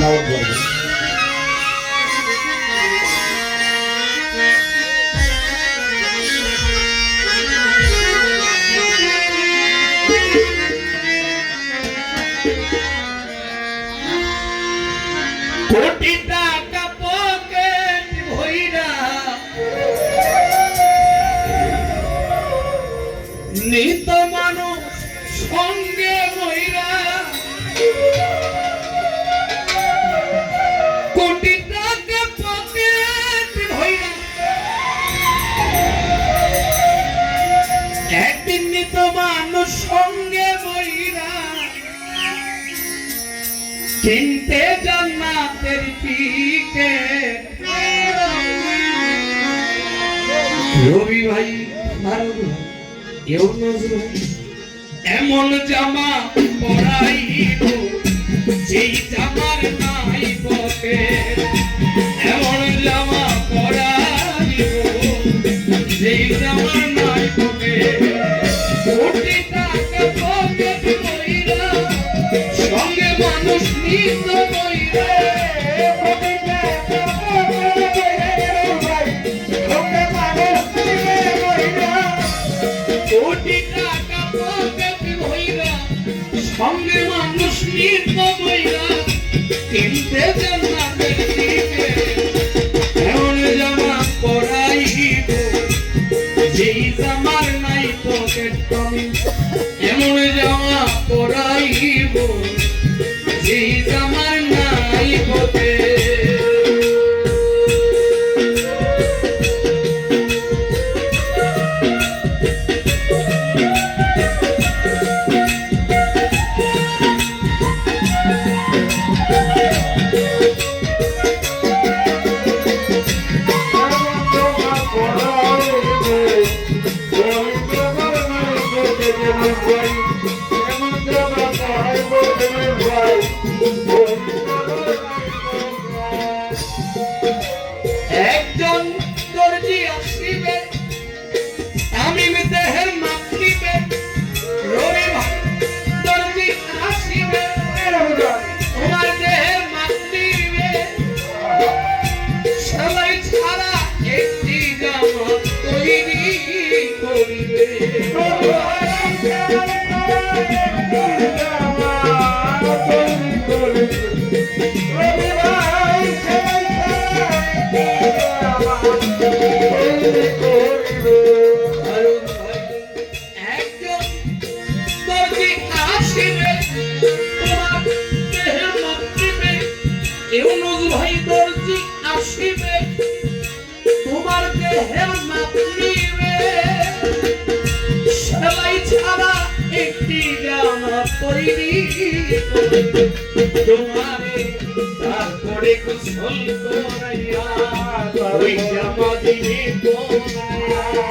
Sound করবে। কোটি টাকা পকেট ভইরা নিত মানুষ সঙ্গে বইরা, কোটি টাকা পকেট ভইরা একদিন নিত মানুষ সঙ্গে বইরা, কিনতে জান্নাতের টিকেট। রবি ভাই মারুল এমন জামা পরাইব যেই জামার নাই পকেট, এমন জামা পরাইব যেই জামার নাই পকেট। কোটি টাকা পকেট বইরা সঙ্গে মানুষ নিত বইরা, কোটি টাকা পকেট সঙ্গে মানুষ নিত বইরা, কোটি টাকা পকেট বইরা সঙ্গে মানুষ নিত বইরা, কিনতে জান্নাতের টিকেট। এমন জামা পরাইব যেই জামার নাই পকেট, এমন জামা পরাইব যেই জামার নাই পকেট। একজন দর্জি আসিবে তামিম দেহের মাপ দিবে, রবি ভাই দর্জি আসিবে তোমার দেহের মাপ দিবে, সেলাই ছাড়া একটি জামা তৈরি করিবে। একজন দর্জি আসিবে তোমার দেহের মাপ দিবে, ইউনুস ভাই দর্জি আসিবে তোমার দেহের মাপ নিবে, সেলাই ছাড়া একটি জামা তৈরি তোমারে, তারপরে গোসল করাইয়া ওই জামা দিবে তোমায়।